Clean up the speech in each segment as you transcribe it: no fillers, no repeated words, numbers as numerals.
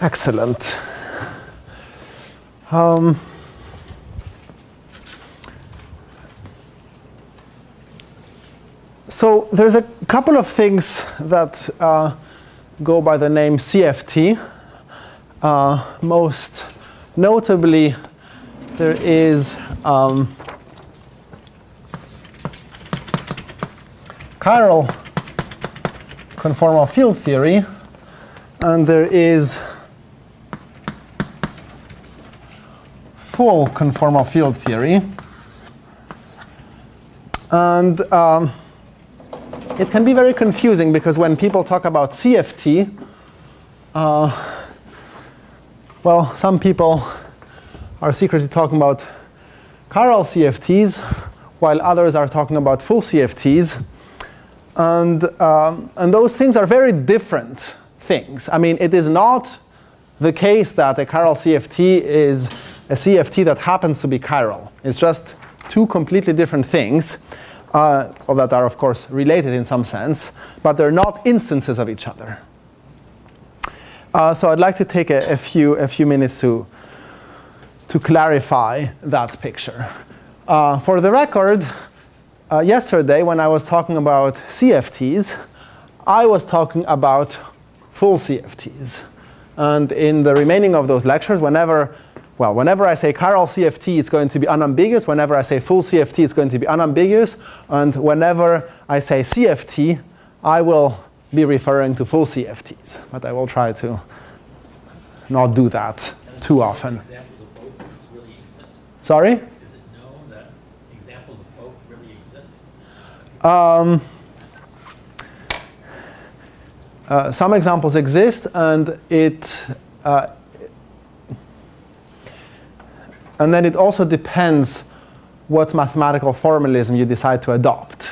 Excellent. So there's a couple of things that go by the name CFT. Most notably, there is chiral conformal field theory, and there is full conformal field theory. And it can be very confusing because when people talk about CFT, well, some people are secretly talking about chiral CFTs, while others are talking about full CFTs. And those things are very different things. I mean, it is not the case that a chiral CFT is a CFT that happens to be chiral. It's just two completely different things, that are, of course, related in some sense, but they're not instances of each other. So I'd like to take a few minutes to clarify that picture. For the record, yesterday when I was talking about CFTs, I was talking about full CFTs. And in the remaining of those lectures, whenever I say chiral CFT, it's going to be unambiguous. Whenever I say full CFT, it's going to be unambiguous. And whenever I say CFT, I will be referring to full CFTs. But I will try to not do that too often. Examples of both really exist? Sorry? Is it known that examples of both really exist? Some examples exist, and and then it also depends what mathematical formalism you decide to adopt.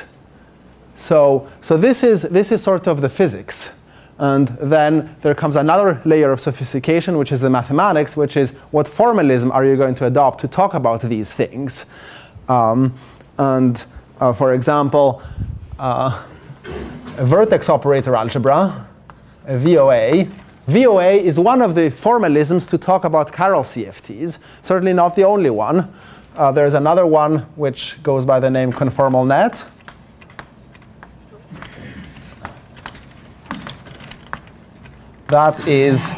So this is sort of the physics. And then there comes another layer of sophistication, which is the mathematics, which is what formalism are you going to adopt to talk about these things. For example, a vertex operator algebra, a VOA. VOA is one of the formalisms to talk about chiral CFTs, certainly not the only one. There's another one which goes by the name conformal net. That is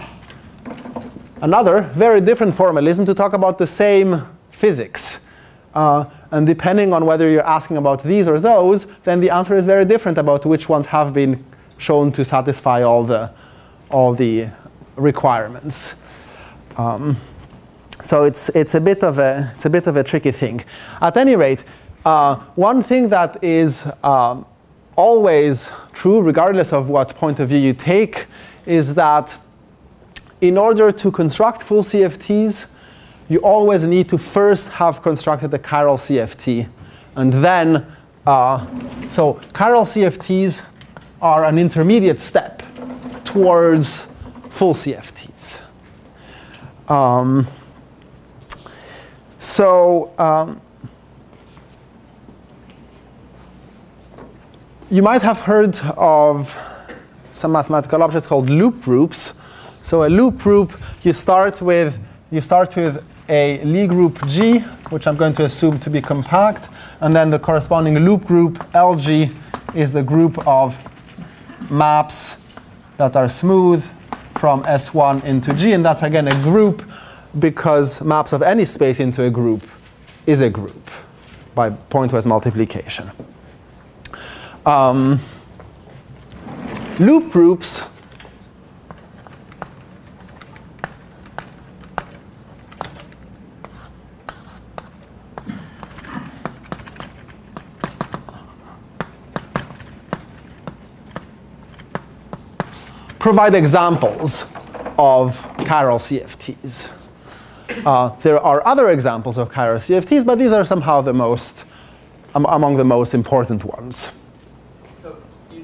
another very different formalism to talk about the same physics. And depending on whether you're asking about these or those, then the answer is very different about which ones have been shown to satisfy all the requirements. So it's a bit of a tricky thing. At any rate, one thing that is always true, regardless of what point of view you take, is that in order to construct full CFTs, you always need to first have constructed a chiral CFT. And then, so chiral CFTs are an intermediate step towards full CFTs. You might have heard of some mathematical objects called loop groups. So a loop group, you start with a Lie group G, which I'm going to assume to be compact, and then the corresponding loop group LG is the group of maps that are smooth from S1 into G, and that's again a group because maps of any space into a group is a group by pointwise multiplication. Loop groups provide examples of chiral CFTs. There are other examples of chiral CFTs, but these are somehow the most, among the most important ones. So you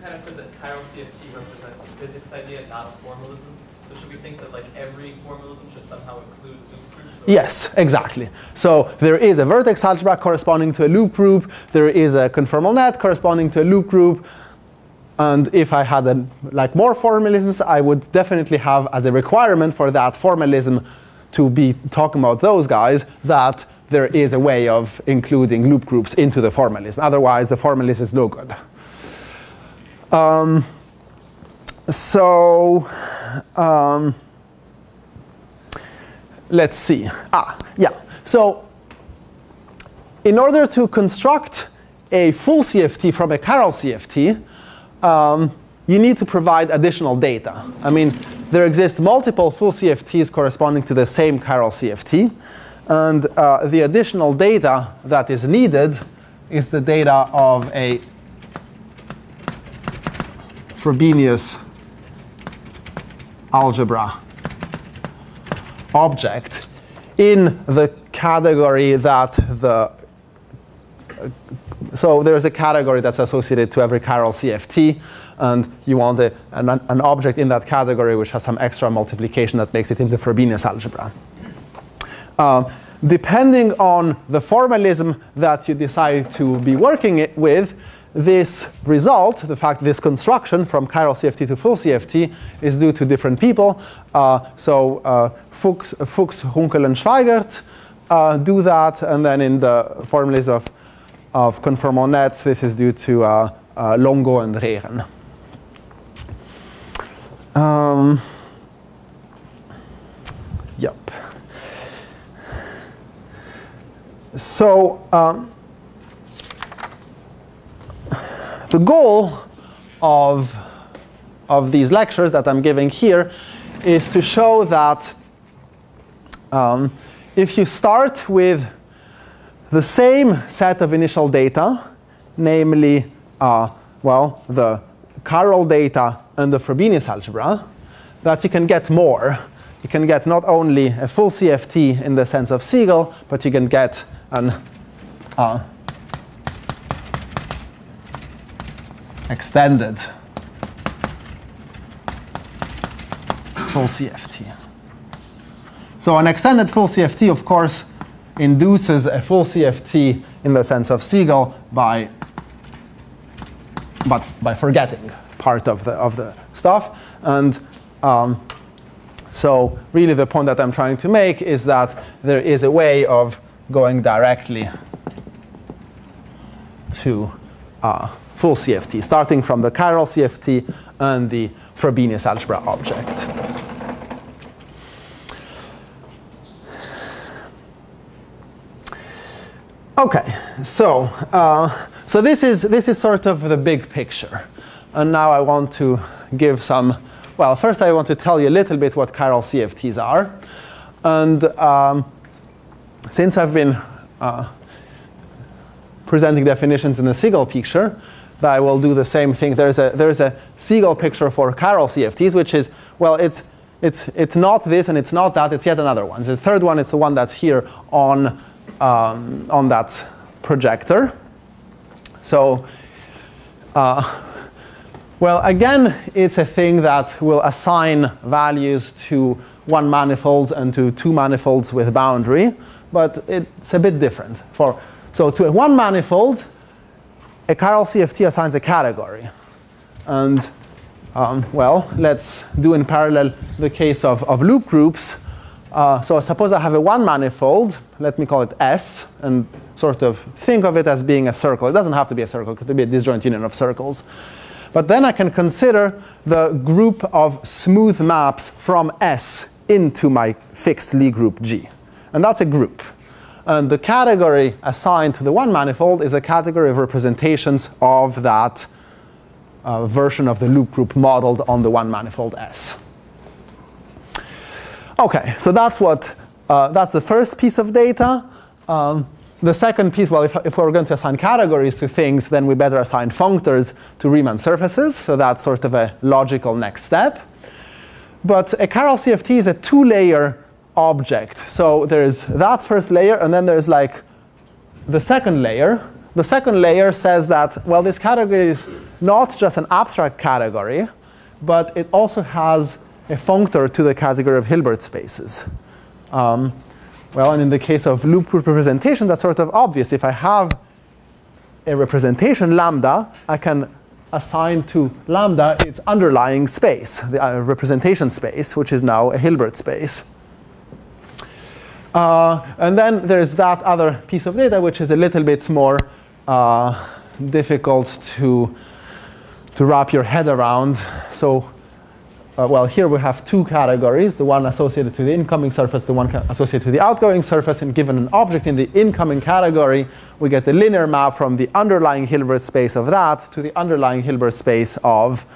kind of said that chiral CFT represents a physics idea, not a formalism. So should we think that like every formalism should somehow include loop groups? Yes, exactly. So there is a vertex algebra corresponding to a loop group. There is a conformal net corresponding to a loop group. And if I had more formalisms, I would definitely have as a requirement for that formalism to be talking about those guys that there is a way of including loop groups into the formalism. Otherwise, the formalism is no good. Let's see. So in order to construct a full CFT from a Chiral CFT, you need to provide additional data. I mean, there exist multiple full CFTs corresponding to the same Chiral CFT. And the additional data that is needed is the data of a Frobenius algebra object in the category that so there's a category that's associated to every Chiral CFT, and you want an object in that category which has some extra multiplication that makes it into Frobenius algebra. Depending on the formalism that you decide to be working with, this result, the fact this construction from Chiral CFT to full CFT is due to different people. Fuchs, Runkel and Schweigert do that, and then in the formalism of conformal nets, this is due to Longo and Riemann. Yep. So the goal of these lectures that I'm giving here is to show that if you start with the same set of initial data, namely, the Chiral data and the Frobenius algebra, that you can get more. You can get not only a full CFT in the sense of Segal, but you can get an extended full CFT. So an extended full CFT, of course, induces a full CFT in the sense of Segal by forgetting part of the stuff. And so really the point that I'm trying to make is that there is a way of going directly to full CFT, starting from the Chiral CFT and the Frobenius algebra object. Okay, so this is sort of the big picture, and now I want to give some. Well, first I want to tell you a little bit what Chiral CFTs are, and since I've been presenting definitions in the Segal picture, I will do the same thing. There's a Segal picture for Chiral CFTs, which is, well, it's not this and it's not that. It's yet another one. The third one is the one that's here on that projector. So, well, again, it's a thing that will assign values to one manifold and to two manifolds with boundary, but it's a bit different. So to a one manifold, a Chiral CFT assigns a category. And well, let's do in parallel the case of loop groups. So suppose I have a one manifold, let me call it S, and sort of think of it as being a circle. It doesn't have to be a circle, it could be a disjoint union of circles. But then I can consider the group of smooth maps from S into my fixed Lie group G. And that's a group. And the category assigned to the one manifold is a category of representations of that version of the loop group modeled on the one manifold S. Okay, so that's the first piece of data. The second piece, well, if we're going to assign categories to things, then we better assign functors to Riemann surfaces. So that's sort of a logical next step. But a Chiral CFT is a two-layer object. So there's that first layer, and then there's like the second layer. The second layer says that, well, this category is not just an abstract category, but it also has a functor to the category of Hilbert spaces. Well, and in the case of loop group representation, that's sort of obvious. If I have a representation lambda, I can assigned to lambda its underlying space, the representation space, which is now a Hilbert space. And then there's that other piece of data, which is a little bit more difficult to wrap your head around. So, well, here we have two categories, the one associated to the incoming surface, the one associated to the outgoing surface. And given an object in the incoming category, we get the linear map from the underlying Hilbert space of that to the underlying Hilbert space of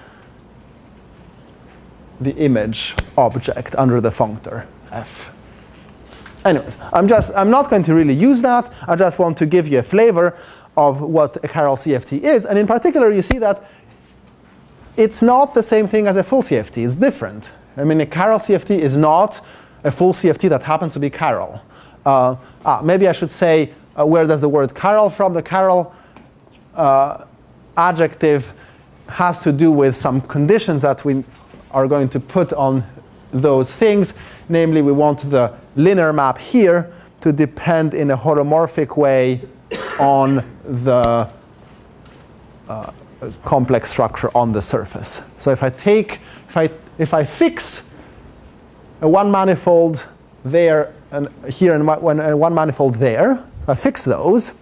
the image object under the functor f. Anyways, I'm not going to really use that. I just want to give you a flavor of what a Chiral CFT is. And in particular, you see that it's not the same thing as a full CFT. It's different. I mean, a Chiral CFT is not a full CFT that happens to be Chiral. Maybe I should say, where does the word Chiral from? The Chiral adjective has to do with some conditions that we are going to put on those things. Namely, we want the linear map here to depend in a holomorphic way on the complex structure on the surface. So if I fix a one manifold there and here and one manifold there, if I fix those,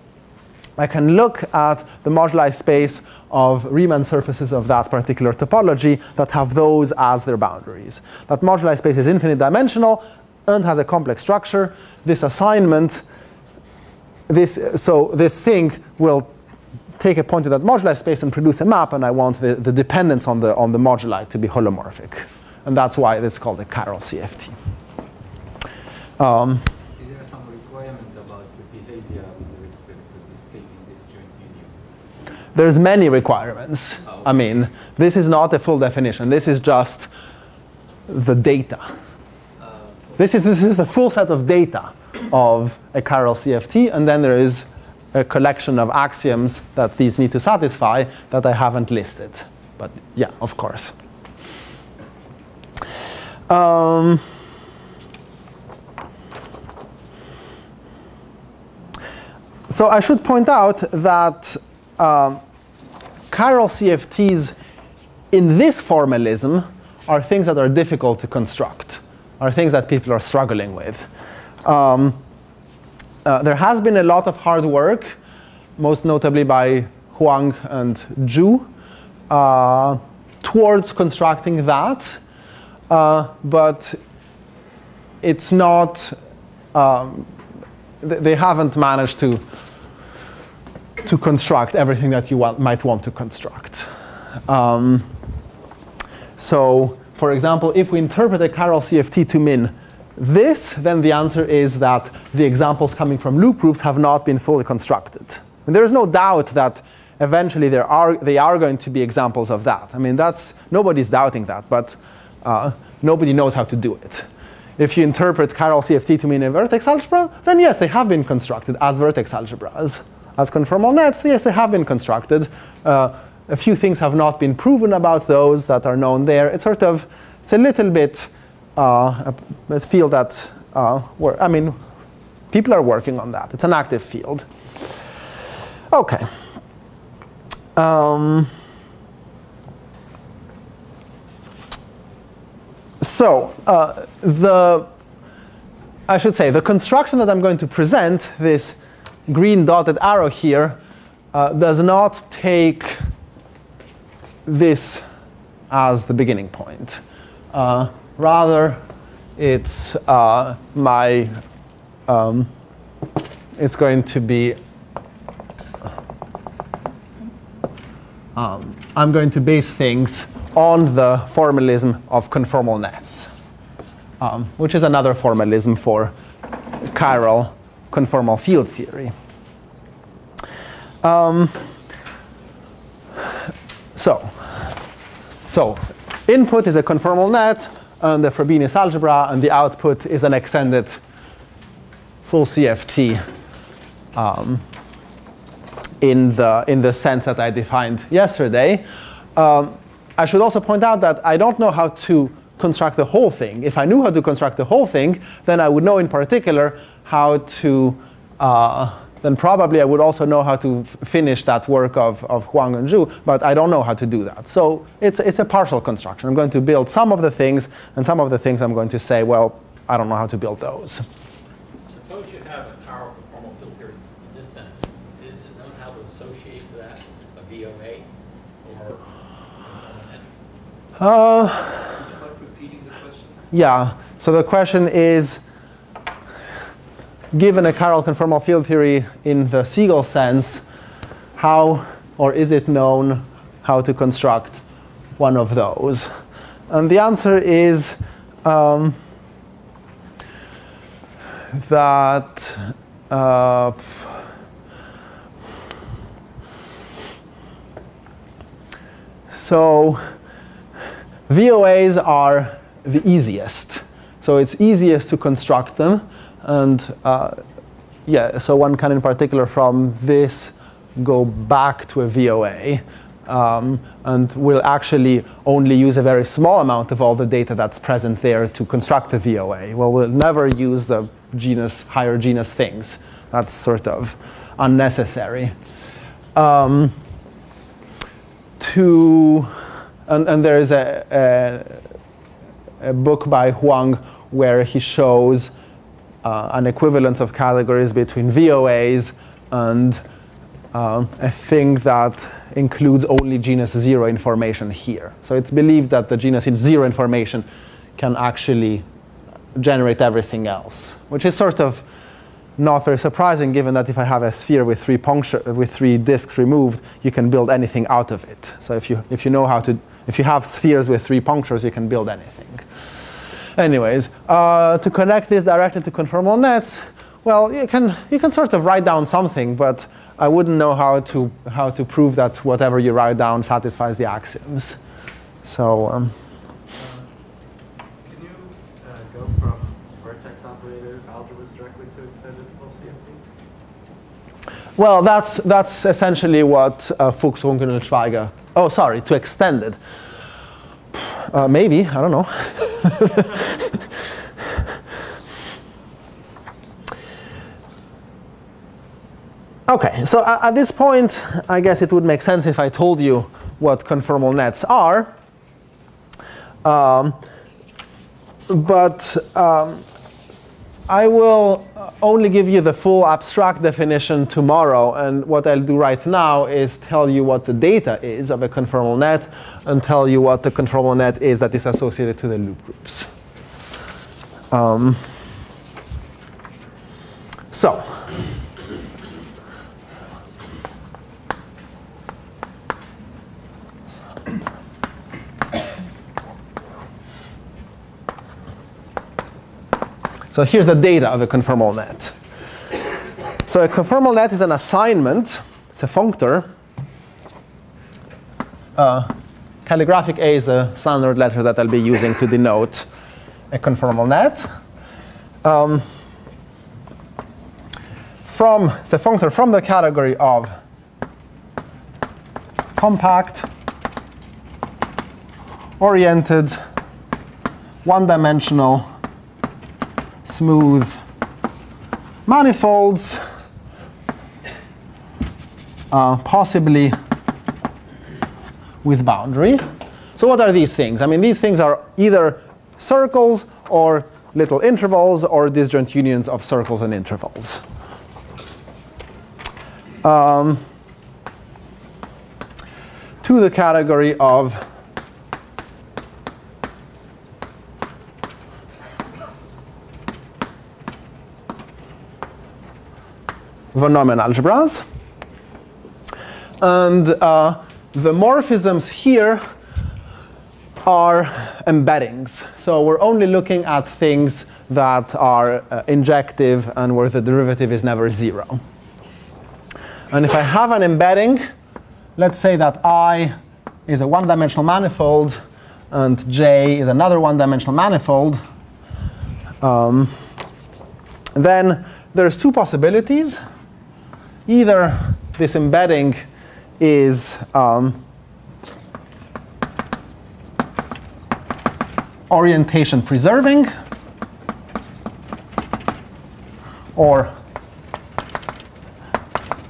I can look at the moduli space of Riemann surfaces of that particular topology that have those as their boundaries. That moduli space is infinite dimensional and has a complex structure. This assignment, this thing will take a point in that moduli space and produce a map, and I want the dependence on the moduli to be holomorphic. And that's why it's called a Chiral CFT. Is there some requirement about the behavior with respect to taking this joint union? There's many requirements. Oh. I mean, this is not a full definition. This is just the data. This is the full set of data of a Chiral CFT, and then there is a collection of axioms that these need to satisfy that I haven't listed. But yeah, of course. So I should point out that Chiral CFTs in this formalism are things that are difficult to construct, are things that people are struggling with. There has been a lot of hard work, most notably by Huang and Zhu, towards constructing that, but it's not, they haven't managed to construct everything that you might want to construct. So, for example, if we interpret a Chiral CFT to mean this, then the answer is that the examples coming from loop groups have not been fully constructed. And there is no doubt that eventually they are going to be examples of that. I mean, nobody's doubting that, but nobody knows how to do it. If you interpret Chiral CFT to mean a vertex algebra, then yes, they have been constructed as vertex algebras. As conformal nets, yes, they have been constructed. A few things have not been proven about those that are known there. It's a little bit a field that, I mean, people are working on that. It's an active field. Okay. I should say, the construction that I'm going to present, this green dotted arrow here, does not take this as the beginning point. Rather, it's it's going to be, I'm going to base things on the formalism of conformal nets, which is another formalism for chiral conformal field theory. So input is a conformal net and the Frobenius algebra, and the output is an extended full CFT in the sense that I defined yesterday. I should also point out that I don't know how to construct the whole thing. If I knew how to construct the whole thing, then I would know in particular how to then probably I would also know how to finish that work of Huang and Zhu, but I don't know how to do that. So it's a partial construction. I'm going to build some of the things, and some of the things I'm going to say, well, I don't know how to build those. Suppose you have a Chiral conformal field theory in this sense. Is it known how to associate to that a VOA or Would you mind repeating the question? Yeah. So the question is, given a Chiral conformal field theory in the Segal sense, how or is it known how to construct one of those? And the answer is that so VOAs are the easiest. So it's easiest to construct them. And yeah, so one can in particular from this go back to a VOA. And we'll actually only use a very small amount of all the data that's present there to construct a VOA. Well, we'll never use the genus, higher genus things. That's sort of unnecessary. And there's a book by Huang where he shows an equivalence of categories between VOAs and a thing that includes only genus 0 information here. So it's believed that the genus in 0 information can actually generate everything else, which is sort of not very surprising, given that if I have a sphere with three disks removed, you can build anything out of it. So if you have spheres with 3 punctures, you can build anything. Anyways, to connect this directly to conformal nets, well, you can sort of write down something, but I wouldn't know how to prove that whatever you write down satisfies the axioms. So Can you go from vertex operator algebras directly to extended full CFT? well, that's essentially what Fuchs, Runkel and Schweigert. Oh, sorry, to extended. Maybe, I don't know. Okay, so at this point, I guess it would make sense if I told you what conformal nets are. But I will only give you the full abstract definition tomorrow. And what I'll do right now is tell you what the data is of a conformal net and tell you what the conformal net is that is associated to the loop groups. So here's the data of a conformal net. So a conformal net is an assignment. It's a functor. Calligraphic A is the standard letter that I'll be using to denote a conformal net. It's a functor from the category of compact, oriented, one-dimensional, smooth manifolds, possibly with boundary. So what are these things? I mean, these things are either circles or little intervals or disjoint unions of circles and intervals. To the category of von Neumann algebras. And the morphisms here are embeddings. So we're only looking at things that are injective and where the derivative is never 0. And if I have an embedding, let's say that I is a one-dimensional manifold and J is another one-dimensional manifold, then there's 2 possibilities. Either this embedding is orientation preserving,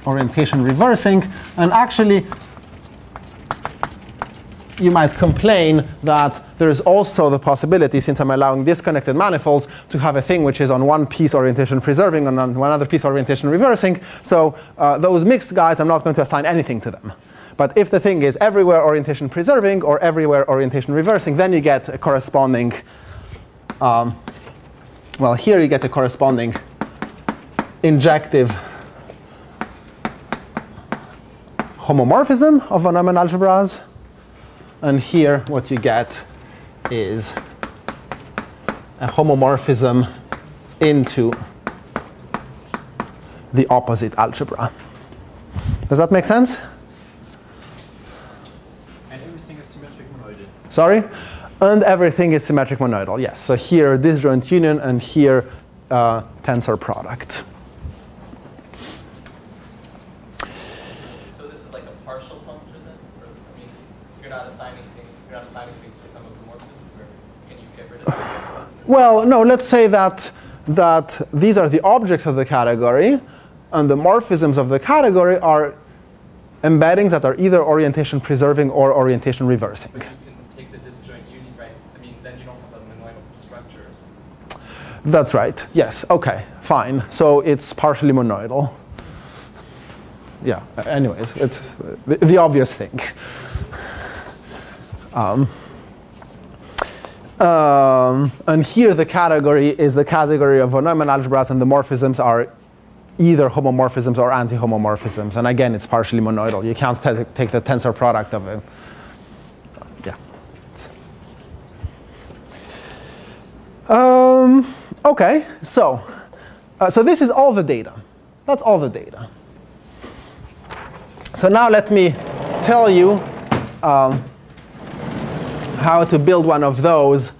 orientation reversing. And actually, you might complain that there is also the possibility, since I'm allowing disconnected manifolds, to have a thing which is on one piece orientation preserving and on one other piece orientation reversing. So those mixed guys, I'm not going to assign anything to them. But if the thing is everywhere orientation preserving or everywhere orientation reversing, then you get a corresponding, well, here you get a corresponding injective homomorphism of von Neumann algebras. And here what you get is a homomorphism into the opposite algebra. Does that make sense? And everything is symmetric monoidal. Sorry? And everything is symmetric monoidal, yes. So here disjoint union and here tensor product. So this is like a partial function then? Or, I mean, if you're not assigning things to some of the morphisms, or can you get rid of them? Well, no, let's say that these are the objects of the category, and the morphisms of the category are embeddings that are either orientation preserving or orientation reversing. But you can take the disjoint union, right? I mean, then you don't have a monoidal structure or something. That's right. Yes. OK. Fine. So it's partially monoidal. Yeah. Anyways, it's the obvious thing. And here the category is the category of von Neumann algebras, and the morphisms are either homomorphisms or anti-homomorphisms. And again, it's partially monoidal. You can't take the tensor product of it. Yeah. OK, so this is all the data. That's all the data. So now let me tell you how to build one of those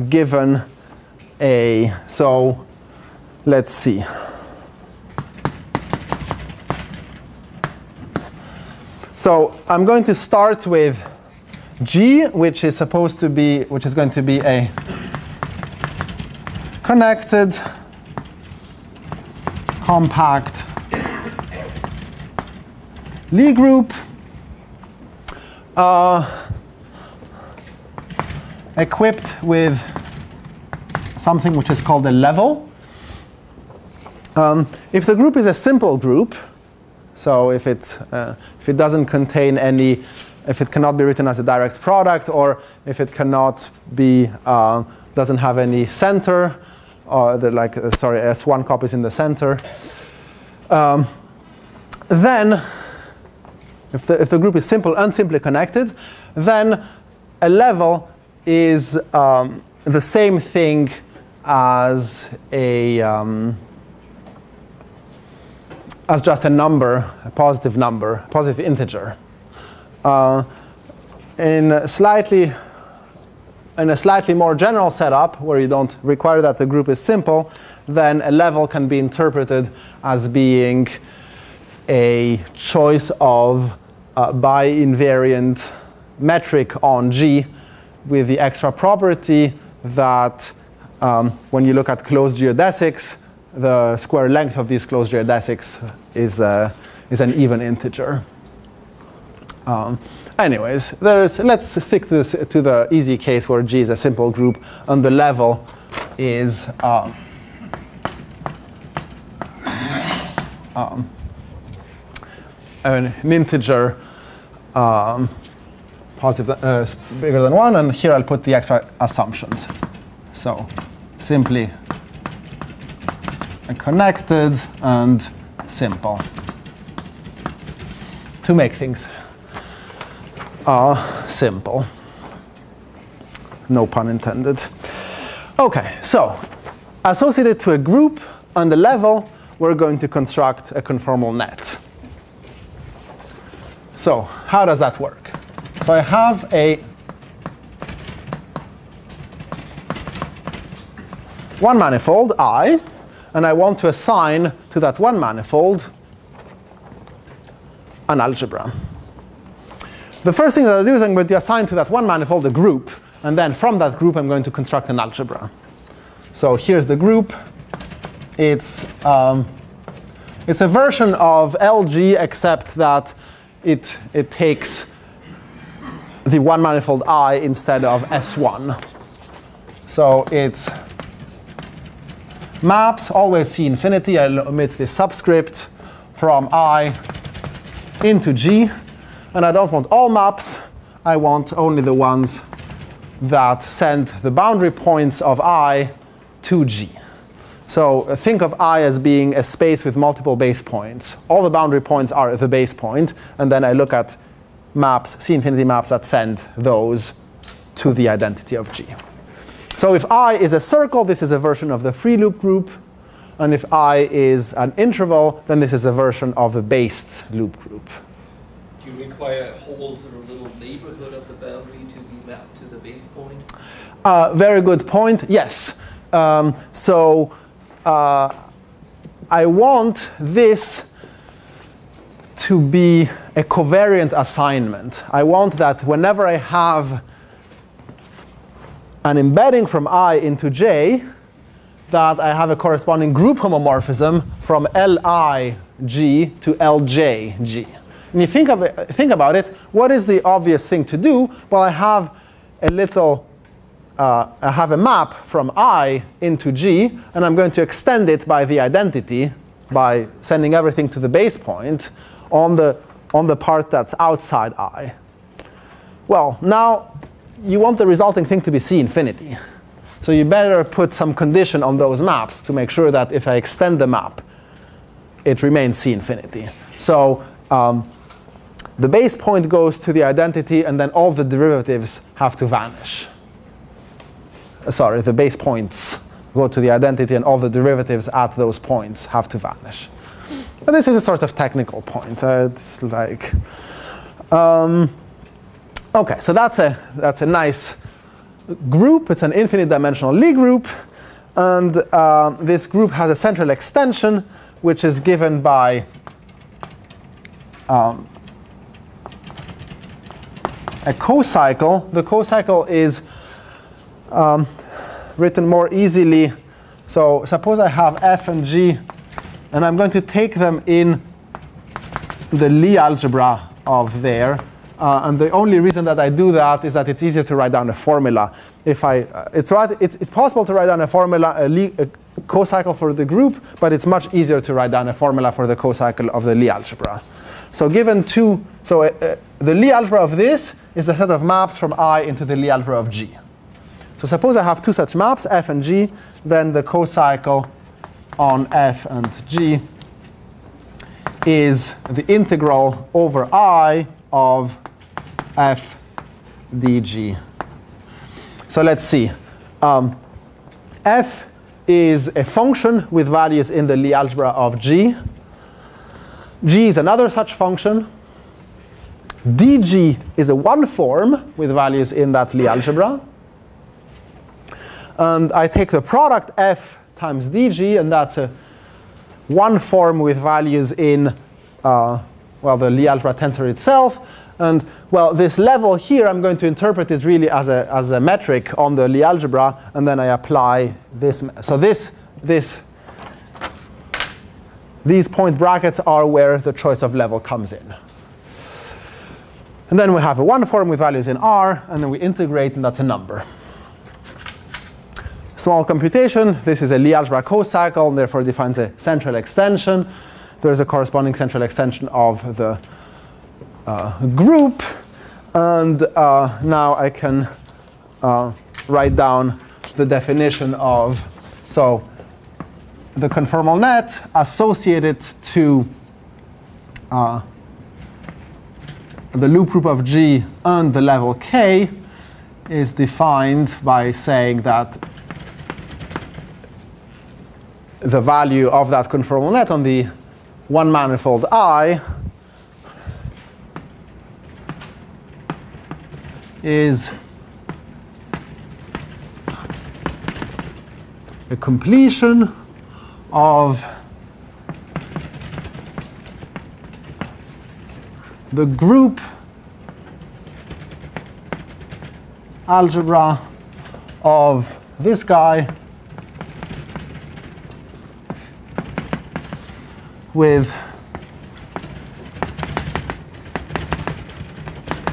given a, so let's see. So I'm going to start with G, which is going to be a connected, compact Lie group equipped with something which is called a level. If the group is a simple group, so if it doesn't contain any, if it cannot be written as a direct product, or if it cannot be, doesn't have any center, or S1 copies in the center, then if the group is simple and simply connected, then a level is the same thing as as just a number, a positive number, positive integer. In a slightly more general setup, where you don't require that the group is simple, then a level can be interpreted as being a choice of bi-invariant metric on G, with the extra property that when you look at closed geodesics, the square length of these closed geodesics is an even integer. Anyways, let's stick to the easy case where G is a simple group and the level is an integer positive bigger than 1, and here I'll put the extra assumptions. So simply connected and simple to make things simple. No pun intended. OK, so associated to a group and a level, we're going to construct a conformal net. So how does that work? So I have one manifold, I, and I want to assign to that one manifold an algebra. The first thing that I do is I'm going to assign to that one manifold a group, and then from that group I'm going to construct an algebra. So here's the group. It's It's a version of LG, except that it takes the one manifold I instead of S1. So it's maps, always C infinity. I'll omit the subscript from I into G. And I don't want all maps. I want only the ones that send the boundary points of I to G. So think of I as being a space with multiple base points. All the boundary points are the base point. And then I look at maps, C infinity maps that send those to the identity of G. So if I is a circle, this is a version of the free loop group. And if I is an interval, then this is a version of the based loop group. Do you require a whole sort of little neighborhood of the boundary to be mapped to the base point? Very good point. Yes. I want this to be a covariant assignment. I want that whenever I have an embedding from I into J, that I have a corresponding group homomorphism from LIG to LJG. And you think about it, what is the obvious thing to do? Well, I have a map from I into G, and I'm going to extend it by the identity by sending everything to the base point on the part that's outside I. Well, now you want the resulting thing to be C infinity. So you better put some condition on those maps to make sure that if I extend the map, it remains C infinity. So the base point goes to the identity, and then all the derivatives have to vanish. Sorry, the base points go to the identity, and all the derivatives at those points have to vanish. But this is a sort of technical point. It's like, OK, so that's a nice group. It's an infinite dimensional Lie group. And this group has a central extension, which is given by a cocycle. The cocycle is written more easily. So suppose I have F and G, and I'm going to take them in the Lie algebra of there. And the only reason that I do that is that it's easier to write down a formula. It's possible to write down a formula, a cocycle for the group, but it's much easier to write down a formula for the cocycle of the Lie algebra. So given two, the Lie algebra of this is the set of maps from I into the Lie algebra of G. So suppose I have two such maps, F and G, then the cocycle on F and G is the integral over I of F dg. So let's see. F is a function with values in the Lie algebra of G. G is another such function. dg is a one form with values in that Lie algebra. And I take the product F times dg, and that's a one form with values in the Lie algebra tensor itself. And well, this level here, I'm going to interpret it really as a metric on the Lie algebra, and then I apply this. So these point brackets are where the choice of level comes in. And then we have a one form with values in R, and then we integrate, and that's a number. Small computation, this is a Lie algebra cocycle, and therefore defines a central extension. There's a corresponding central extension of the group. And now I can write down the definition of, so the conformal net associated to the loop group of G and the level K is defined by saying that the value of that conformal net on the one manifold I is a completion of the group algebra of this guy with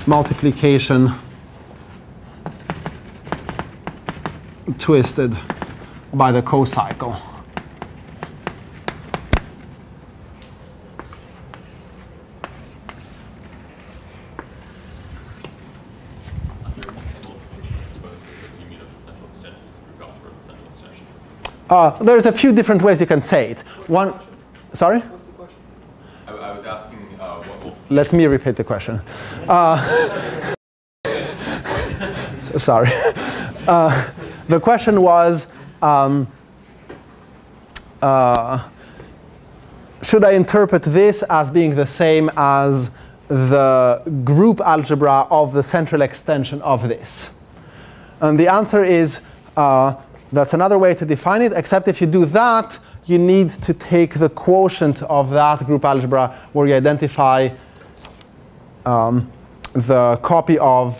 multiplication twisted by the cocycle. There's a few different ways you can say it. One, sorry? What's the question? I was asking what will... Let me repeat the question. Sorry. The question was, should I interpret this as being the same as the group algebra of the central extension of this? And the answer is, that's another way to define it, except if you do that, you need to take the quotient of that group algebra where you identify the copy of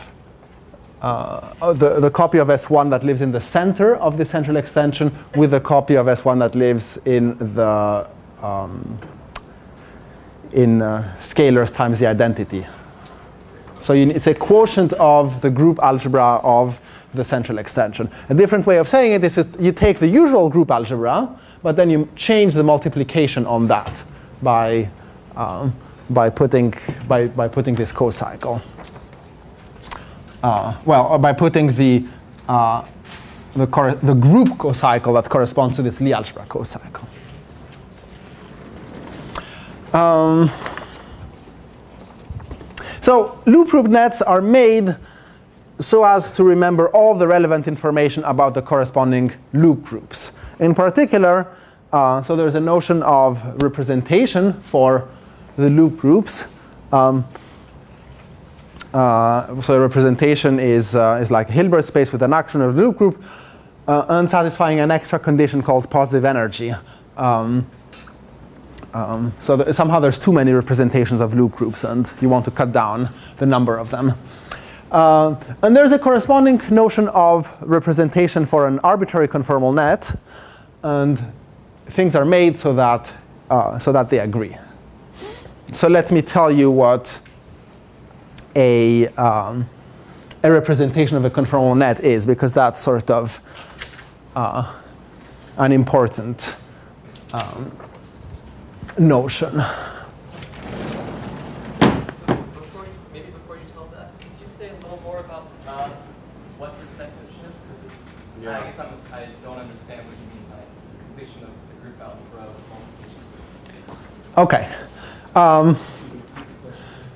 the copy of S1 that lives in the center of the central extension with the copy of S1 that lives in the scalars times the identity. So it's a quotient of the group algebra of the central extension. A different way of saying it is you take the usual group algebra, but then you change the multiplication on that by putting this cocycle. By putting the group cocycle that corresponds to this Lie algebra cocycle. So loop group nets are made so as to remember all the relevant information about the corresponding loop groups. In particular, so there's a notion of representation for the loop groups. So a representation is like a Hilbert space with an action of the loop group and satisfying an extra condition called positive energy. So somehow there's too many representations of loop groups, and you want to cut down the number of them. And there's a corresponding notion of representation for an arbitrary conformal net, and things are made so that they agree. So let me tell you what a representation of a conformal net is, because that's sort of an important notion. Before you tell that, could you say a little more about what this definition is? Because I guess I don't understand what you mean by completion of the group algebra with multiplication. OK.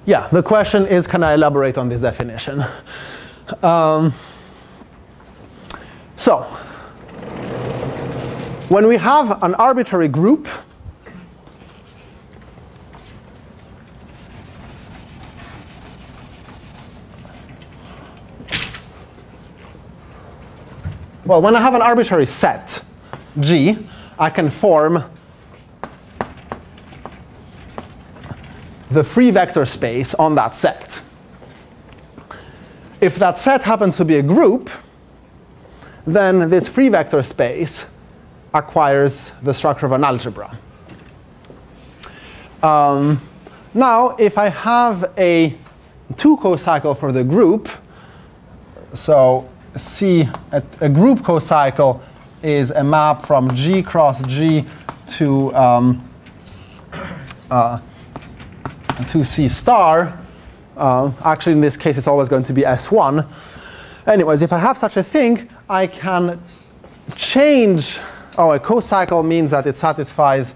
Yeah, the question is, can I elaborate on this definition? So when we have an arbitrary group, well, when I have an arbitrary set, G, I can form the free vector space on that set. If that set happens to be a group, then this free vector space acquires the structure of an algebra. Now, if I have a 2 cocycle for the group, so C, a group cocycle is a map from G cross G to C star. Actually, in this case, it's always going to be S1. Anyways, if I have such a thing, I can change. Oh, a cocycle means that it satisfies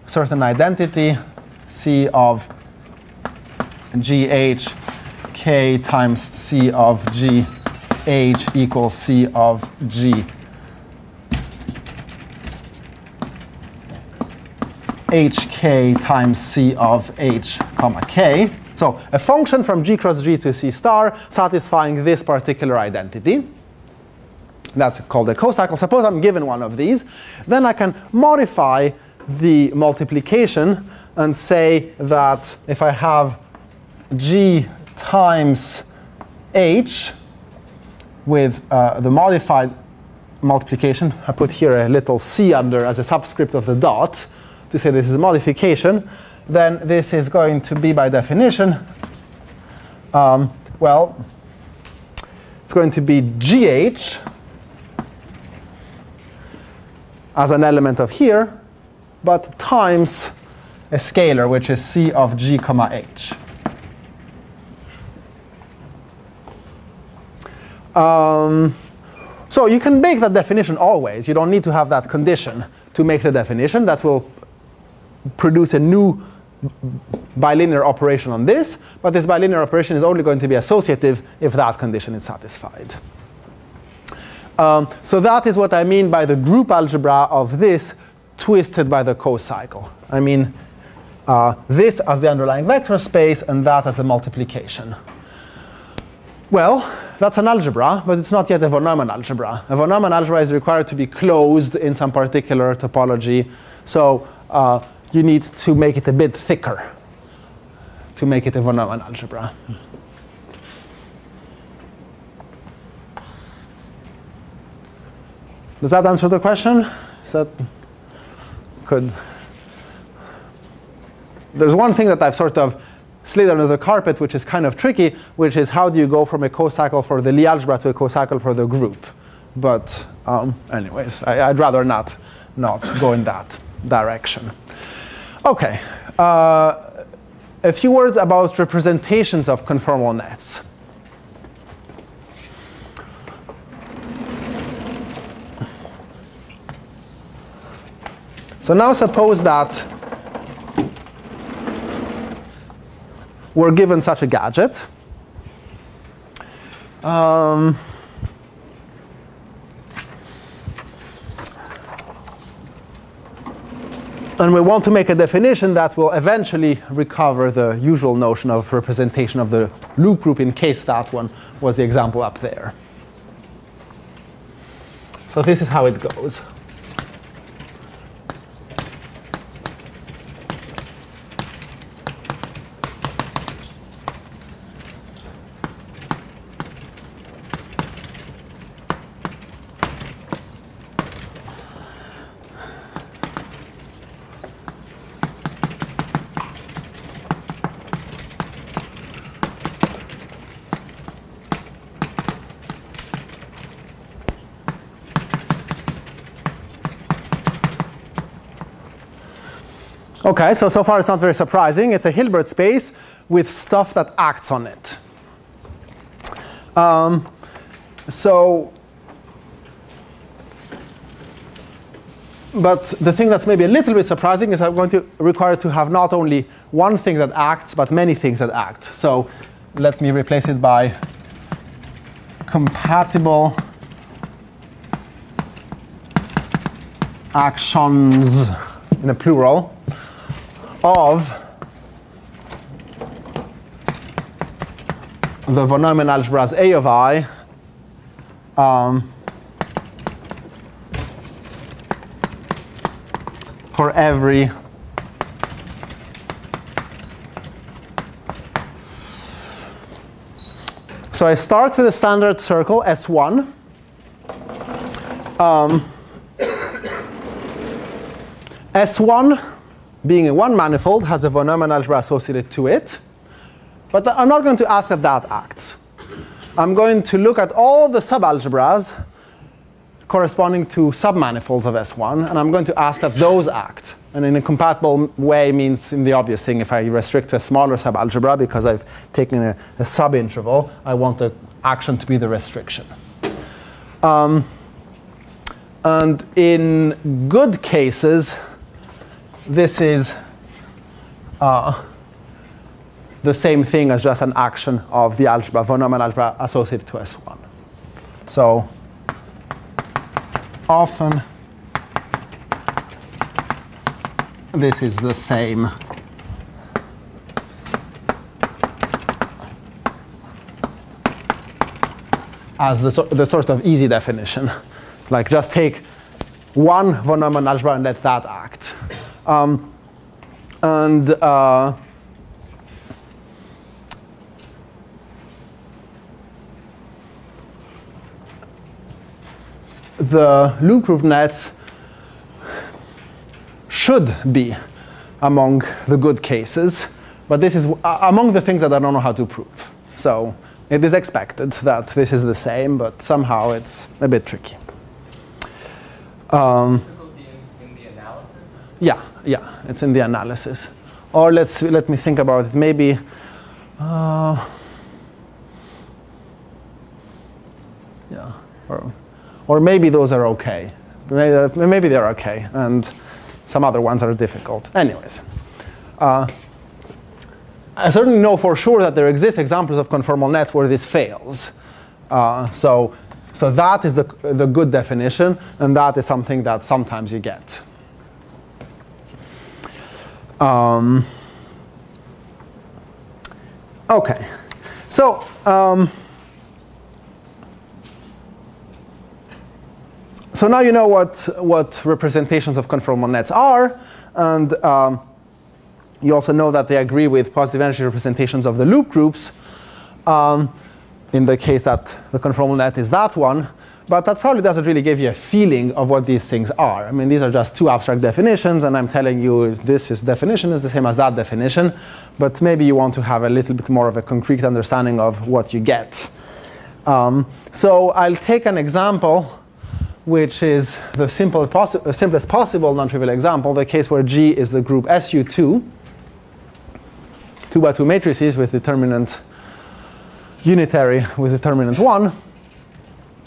certain identity, C of GH K times C of GH equals C of G HK times C of H comma K. So a function from G cross G to C star satisfying this particular identity. That's called a cocycle. Suppose I'm given one of these. Then I can modify the multiplication and say that if I have G times H with the modified multiplication, I put here a little c under as a subscript of the dot, to say this is a modification, then this is going to be, by definition, well, it's going to be GH as an element of here, but times a scalar, which is C of G comma H. So you can make that definition always. You don't need to have that condition to make the definition. That will produce a new bilinear operation on this. But this bilinear operation is only going to be associative if that condition is satisfied. So that is what I mean by the group algebra of this twisted by the cocycle. I mean this as the underlying vector space and that as the multiplication. Well, that's an algebra, but it's not yet a von Neumann algebra. A von Neumann algebra is required to be closed in some particular topology. So you need to make it a bit thicker to make it a von Neumann algebra. Does that answer the question? Is that good? There's one thing that I've sort of slid under the carpet, which is kind of tricky, which is how do you go from a cocycle for the Lie algebra to a cocycle for the group? But anyways, I'd rather not go in that direction. OK. A few words about representations of conformal nets. So now suppose that we're given such a gadget. And we want to make a definition that will eventually recover the usual notion of representation of the loop group in case that one was the example up there. So this is how it goes. OK, so far it's not very surprising. It's a Hilbert space with stuff that acts on it. But the thing that's maybe a little bit surprising is I'm going to require to have not only one thing that acts, but many things that act. So let me replace it by compatible actions in a plural of the von Neumann algebras A of I for every So I start with a standard circle, S1. S1, being a one manifold, has a von Neumann algebra associated to it. But I'm not going to ask that that acts. I'm going to look at all the subalgebras corresponding to submanifolds of S1, and I'm going to ask that those act. And in a compatible way means in the obvious thing, if I restrict to a smaller subalgebra because I've taken a subinterval, I want the action to be the restriction. And in good cases, this is the same thing as just an action of the algebra, von Neumann algebra associated to S1. So often this is the same as the sort of easy definition. Like just take one von Neumann algebra and let that act. The loop group nets should be among the good cases. But this is among the things that I don't know how to prove. So it is expected that this is the same, but somehow it's a bit tricky. In the analysis? Yeah, it's in the analysis. Or let me think about it. Maybe, or maybe those are okay. Maybe they're okay, and some other ones are difficult. Anyways, I certainly know for sure that there exist examples of conformal nets where this fails. So that is the good definition, and that is something that sometimes you get. Okay, so so now you know what representations of conformal nets are, and you also know that they agree with positive energy representations of the loop groups in the case that the conformal net is that one. But that probably doesn't really give you a feeling of what these things are. I mean, these are just two abstract definitions, and I'm telling you this definition is the same as that definition. But maybe you want to have a little bit more of a concrete understanding of what you get. So I'll take an example, which is the simplest possible non-trivial example, the case where G is the group SU2, 2 by 2 matrices with determinant unitary with determinant 1.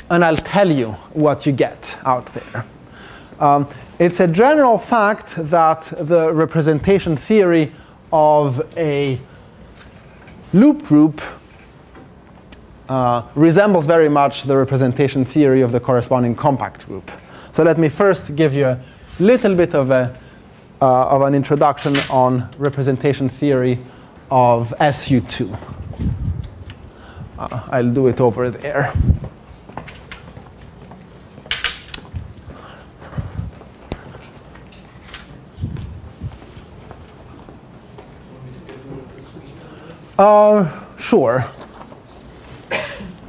And I'll tell you what you get out there. It's a general fact that the representation theory of a loop group resembles very much the representation theory of the corresponding compact group. So let me first give you a little bit of an introduction on representation theory of SU2. I'll do it over there. Sure.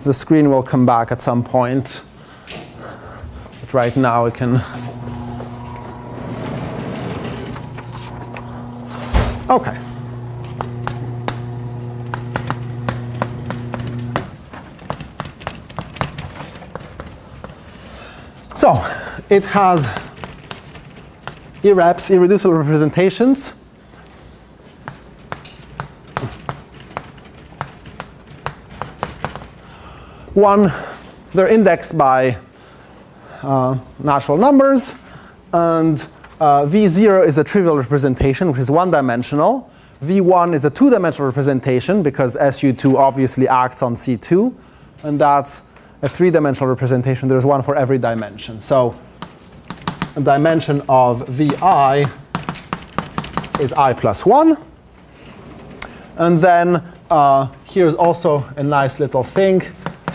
The screen will come back at some point. But right now it can. Okay. So it has irreducible representations. One, they're indexed by natural numbers, and V0 is a trivial representation, which is one-dimensional. V1 is a two-dimensional representation because SU2 obviously acts on C2, and that's a three-dimensional representation. There's one for every dimension. So a dimension of Vi is I plus 1. And then here's also a nice little thing.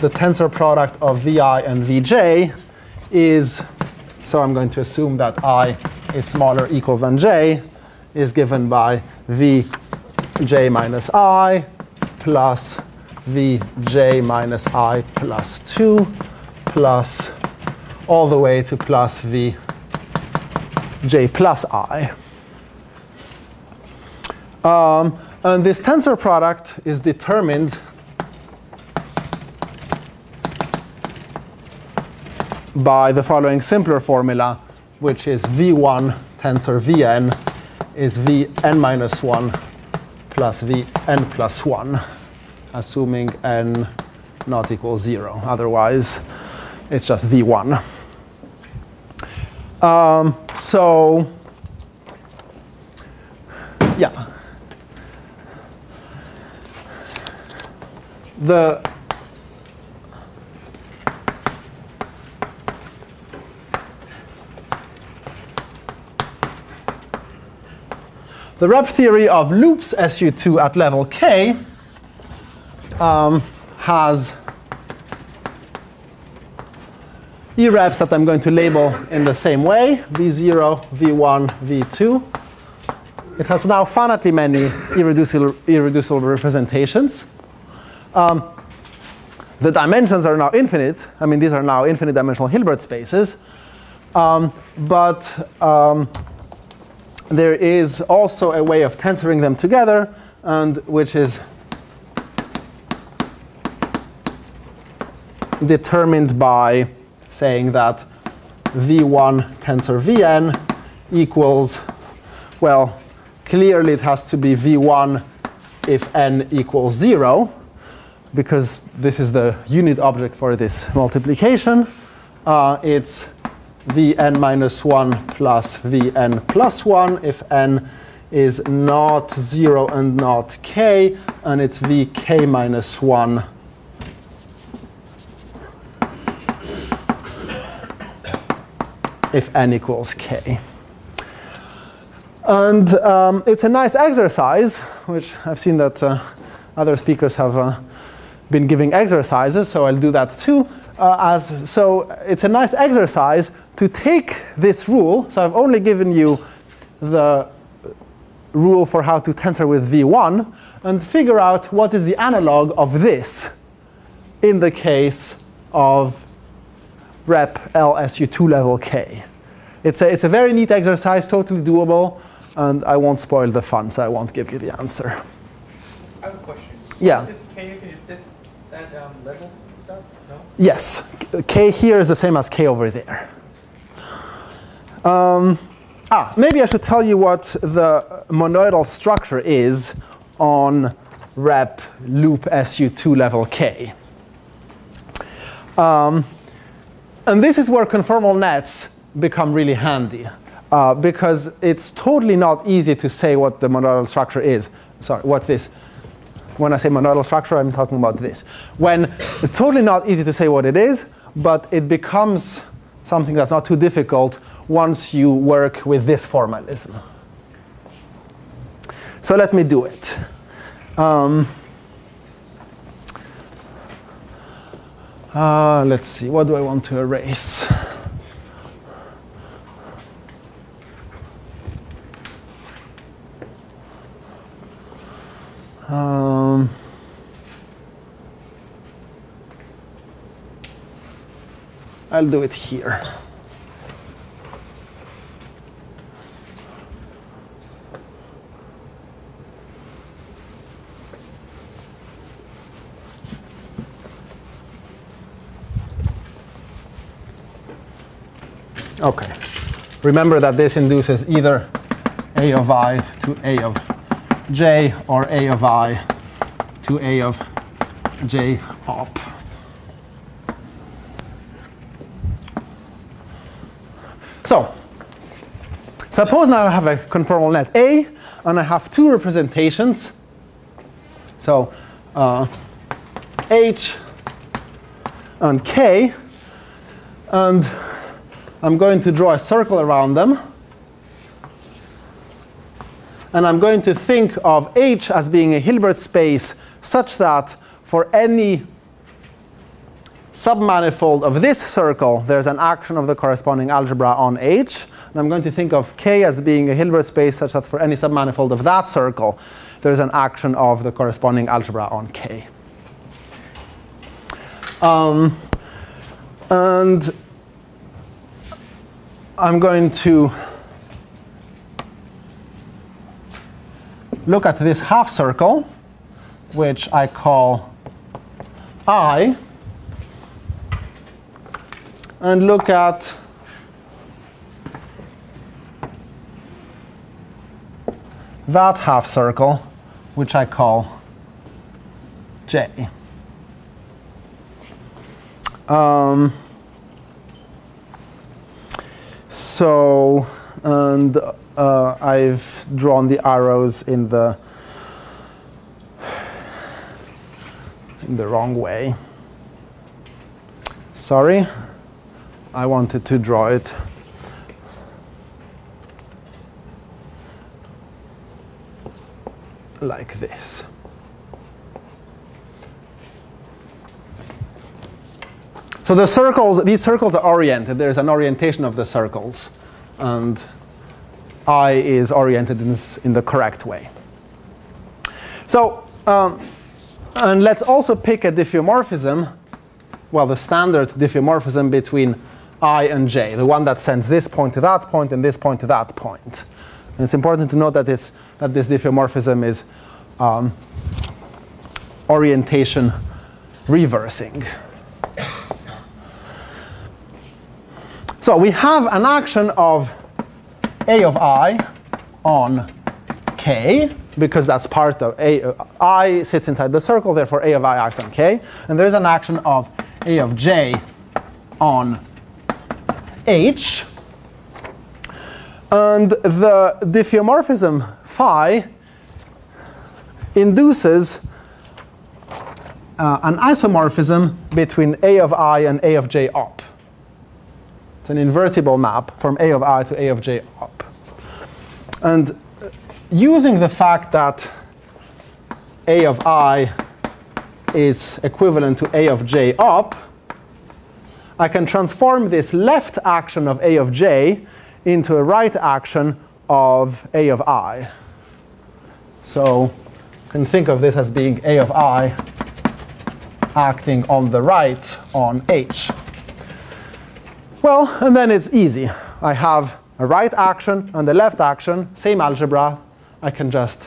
The tensor product of Vi and Vj is, so I'm going to assume that I is smaller or equal than j, is given by Vj minus I plus Vj minus I plus 2 plus all the way to plus Vj plus I. And this tensor product is determined by the following simpler formula, which is V1 tensor Vn is Vn minus 1 plus Vn plus 1, assuming n not equals 0. Otherwise, it's just V1. So, yeah. The rep theory of loops SU2 at level k has E-reps that I'm going to label in the same way, V0, V1, V2. It has now finitely many irreducible representations. The dimensions are now infinite. I mean, these are now infinite dimensional Hilbert spaces. But there is also a way of tensoring them together, and which is determined by saying that V1 tensor Vn equals, well, clearly it has to be V1 if n equals 0, because this is the unit object for this multiplication. It's Vn minus 1 plus Vn plus 1 if n is not 0 and not k, and it's Vk minus 1 if n equals k. And it's a nice exercise, which I've seen that other speakers have been giving exercises, so I'll do that too. So it's a nice exercise to take this rule. So I've only given you the rule for how to tensor with V1, and figure out what is the analog of this in the case of rep LSU2 level k. It's a very neat exercise, totally doable, and I won't spoil the fun, so I won't give you the answer. I have a question. Yeah. Is this k, is this that level stuff? No? Yes. K here is the same as k over there. Maybe I should tell you what the monoidal structure is on rep loop SU2 level k. And this is where conformal nets become really handy, because it's totally not easy to say what the monoidal structure is. Sorry, what this. When I say monoidal structure, I'm talking about this. When it's totally not easy to say what it is, but it becomes something that's not too difficult once you work with this formalism. So let me do it. Let's see, what do I want to erase? I'll do it here. Okay. Remember that this induces either A of I to A of j or A of I to A of j op. So, suppose now I have a conformal net A, and I have two representations. So, H and K, and I'm going to draw a circle around them. And I'm going to think of H as being a Hilbert space such that for any submanifold of this circle, there's an action of the corresponding algebra on H. And I'm going to think of K as being a Hilbert space such that for any submanifold of that circle, there's an action of the corresponding algebra on K. And I'm going to look at this half circle, which I call I, and look at that half circle, which I call J. And I've drawn the arrows in the wrong way. Sorry, I wanted to draw it like this. So the circles, these circles are oriented. There's an orientation of the circles, and I is oriented in the correct way. So, and let's also pick a diffeomorphism, well, the standard diffeomorphism between I and J, the one that sends this point to that point and this point to that point. And it's important to note that this diffeomorphism is orientation reversing. So we have an action of A of I on K, because that's part of I sits inside the circle, therefore A of I acts on K. And there's an action of A of J on H. And the diffeomorphism phi induces an isomorphism between A of I and A of J up. It's an invertible map from A of I to A of J up. And using the fact that A of I is equivalent to A of J up, I can transform this left action of A of J into a right action of A of I. So you can think of this as being A of I acting on the right on H. Well, and then it's easy. I have a right action and a left action, same algebra. I can just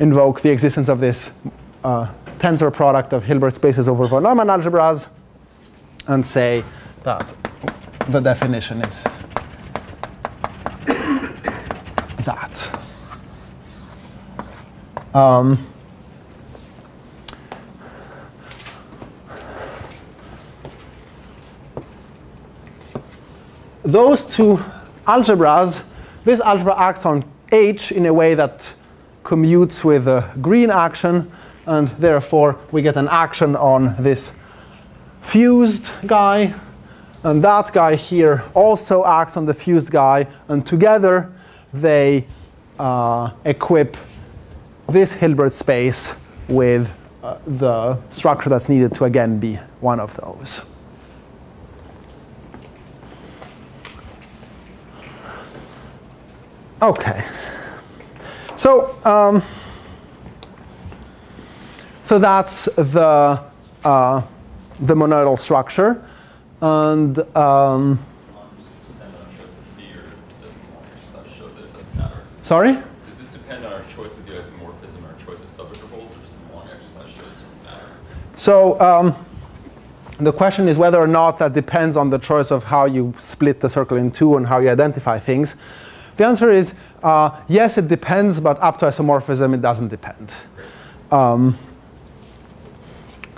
invoke the existence of this tensor product of Hilbert spaces over von Neumann algebras and say that the definition is that. Those two algebras, this algebra acts on H in a way that commutes with a green action, and therefore we get an action on this fused guy, and that guy here also acts on the fused guy, and together they equip this Hilbert space with the structure that's needed to again be one of those. Okay, so that's the monoidal structure, and sorry? Does this depend on our choice of the isomorphism, our choice of subintervals, or just some long exercise shows it doesn't matter? So the question is whether or not that depends on the choice of how you split the circle in two and how you identify things. The answer is yes, it depends, but up to isomorphism, it doesn't depend.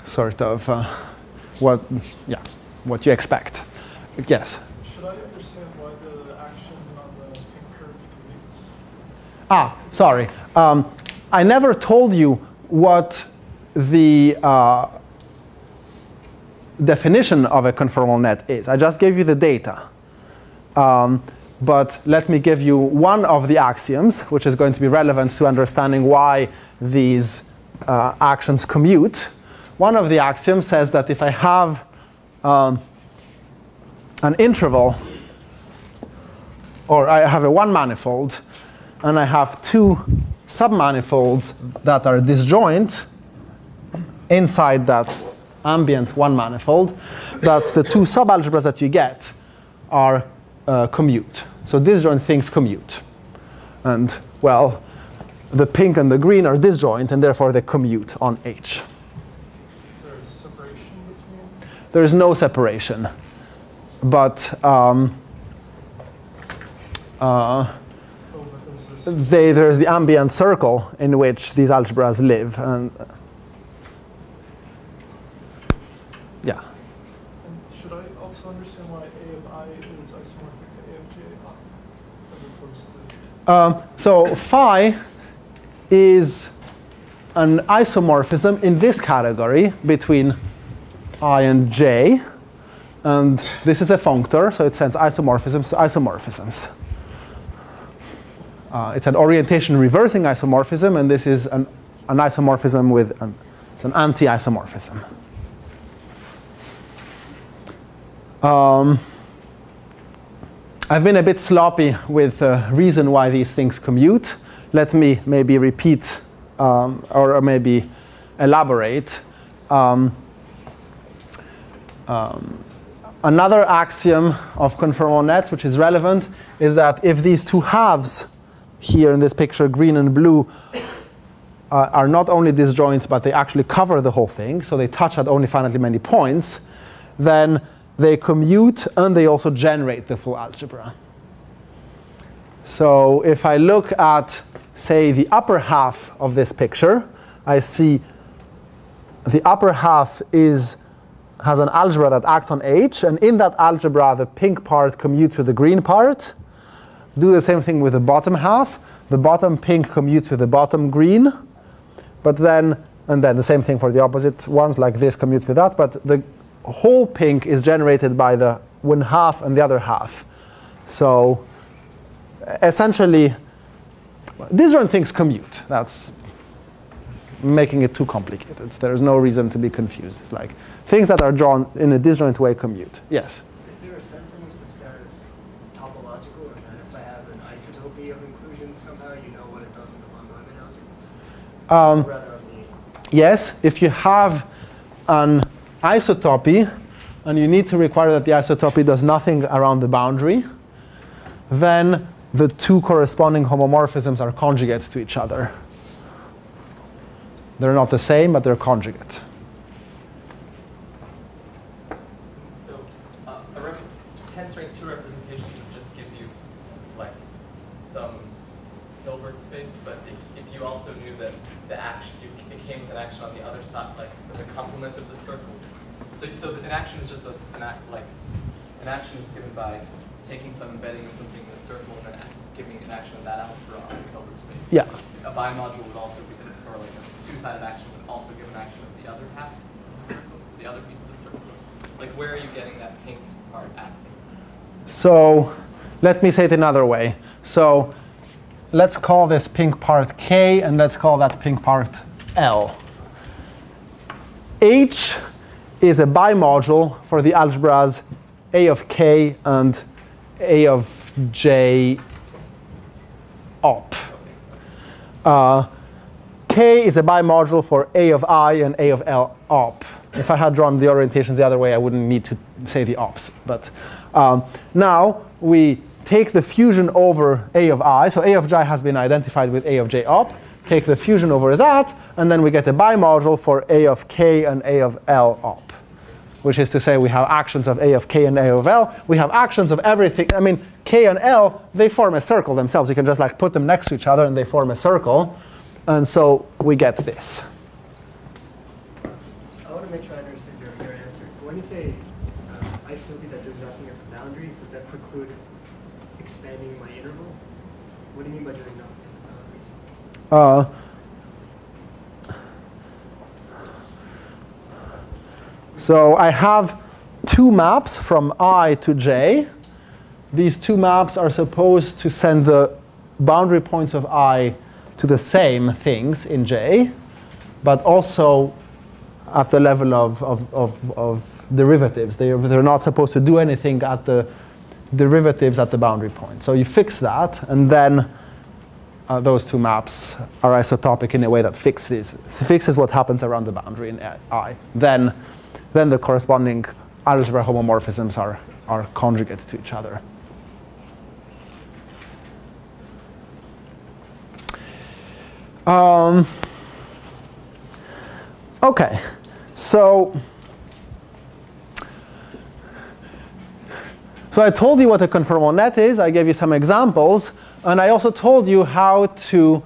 Sort of what you expect. Yes? Should I understand why the action on the pink curve commutes? Ah, sorry. I never told you what the definition of a conformal net is. I just gave you the data. But let me give you one of the axioms, which is going to be relevant to understanding why these actions commute. One of the axioms says that if I have an interval, or I have a one manifold, and I have two submanifolds that are disjoint inside that ambient one manifold, that the two subalgebras that you get are commute. So disjoint things commute. And, well, the pink and the green are disjoint, and therefore they commute on H. Is there a separation between? There is no separation. But there's the ambient circle in which these algebras live. And yeah. And should I also understand why A of I is isomorphic to A of J as opposed to? So phi is an isomorphism in this category between I and J. And this is a functor, so it sends isomorphisms to isomorphisms. It's an orientation reversing isomorphism, and this is an isomorphism with it's an anti-isomorphism. I've been a bit sloppy with the reason why these things commute. Let me maybe repeat or maybe another axiom of conformal nets, which is relevant, is that if these two halves here in this picture, green and blue, are not only disjoint, but they actually cover the whole thing, so they touch at only finitely many points, then they commute and they also generate the full algebra. So if I look at, say, the upper half of this picture, I see the upper half has an algebra that acts on H, and in that algebra, the pink part commutes with the green part. Do the same thing with the bottom half. The bottom pink commutes with the bottom green. But then, and then the same thing for the opposite ones, like this commutes with that. But the whole pink is generated by the one half and the other half. So essentially, disjoint things commute. That's making it too complicated. There's no reason to be confused. It's like things that are drawn in a disjoint way commute. Yes? Is there a sense in which the stat is topological, and then if I have an isotopy of inclusion, somehow you know what it does in the Von Neumann algebras? Yes, if you have an isotopy, and you need to require that the isotopy does nothing around the boundary, then the two corresponding homomorphisms are conjugate to each other. They're not the same, but they're conjugate. So a tensor ring 2 representation would just give you like some Hilbert space, but if you also knew that the action, it came with an action on the other side, like the complement of the circle. So an action is just an action is given by taking some embedding of something in the circle and then giving an action of that algebra on the Hilbert space. Yeah. A bimodule would also be, or like a two-sided action would also give an action of the other half of the circle, the other piece of the circle. Like where are you getting that pink part acting? So let me say it another way. So let's call this pink part K, and let's call that pink part L. H is a bimodule for the algebras A of K and A of J op. K is a bimodule for A of I and A of L op. If I had drawn the orientations the other way, I wouldn't need to say the ops. But now we take the fusion over A of I. So A of J has been identified with A of J op. Take the fusion over that, and then we get a bimodule for A of K and A of L op, which is to say we have actions of A of K and A of L. We have actions of everything. I mean, K and L, they form a circle themselves. You can just like put them next to each other, and they form a circle. And so we get this. I want to make sure I understood your answer. So when you say isotopy that does nothing at the boundaries, does that preclude expanding my interval? What do you mean by doing nothing at the boundaries? So I have two maps from I to J. These two maps are supposed to send the boundary points of I to the same things in J, but also at the level of derivatives. They're not supposed to do anything at the derivatives at the boundary point. So you fix that, and then those two maps are isotopic in a way that fixes what happens around the boundary in I. Then the corresponding algebra homomorphisms are conjugate to each other. Okay, so I told you what a conformal net is. I gave you some examples, and I also told you how to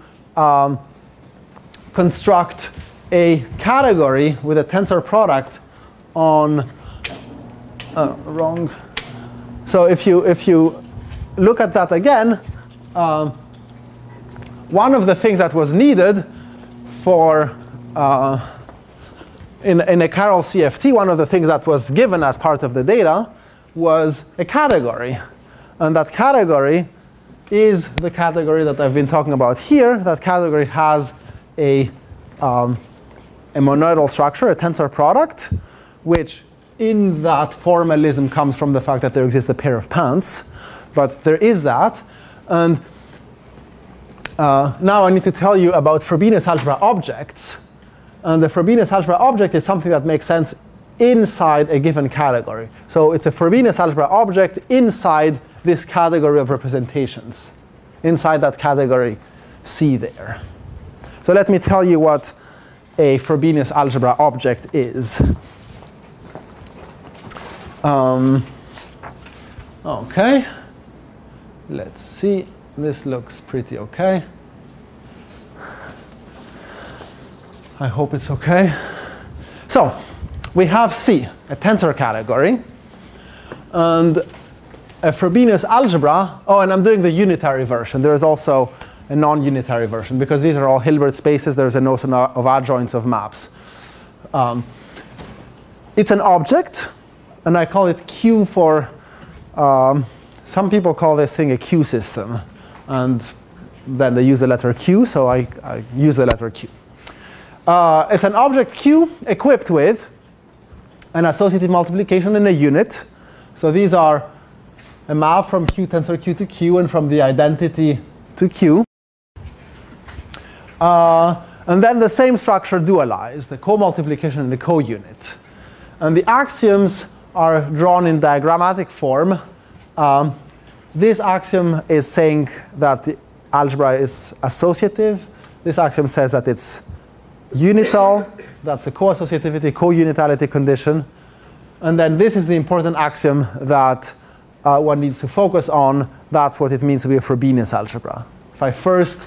construct a category with a tensor product on wrong. So if you look at that again, one of the things that was needed for in a Chiral CFT, one of the things that was given as part of the data was a category, and that category is the category that I've been talking about here. That category has a monoidal structure, a tensor product, which in that formalism comes from the fact that there exists a pair of pants. But there is that. And now I need to tell you about Frobenius algebra objects. And the Frobenius algebra object is something that makes sense inside a given category. So it's a Frobenius algebra object inside this category of representations, inside that category C there. So let me tell you what a Frobenius algebra object is. Okay, let's see. This looks pretty okay. I hope it's okay. So we have C, a tensor category, and a Frobenius algebra. Oh, and I'm doing the unitary version. There is also a non-unitary version. Because these are all Hilbert spaces, there's a notion of adjoints of maps. It's an object, and I call it Q for, some people call this thing a Q system. And then they use the letter Q, so I use the letter Q. It's an object Q equipped with an associative multiplication in a unit. So these are a map from Q tensor Q to Q and from the identity to Q. And then the same structure dualized, the co-multiplication and the co-unit. And the axioms are drawn in diagrammatic form. This axiom is saying that the algebra is associative. This axiom says that it's unital. That's a co-associativity, co-unitality condition. And then this is the important axiom that one needs to focus on. That's what it means to be a Frobenius algebra. If I first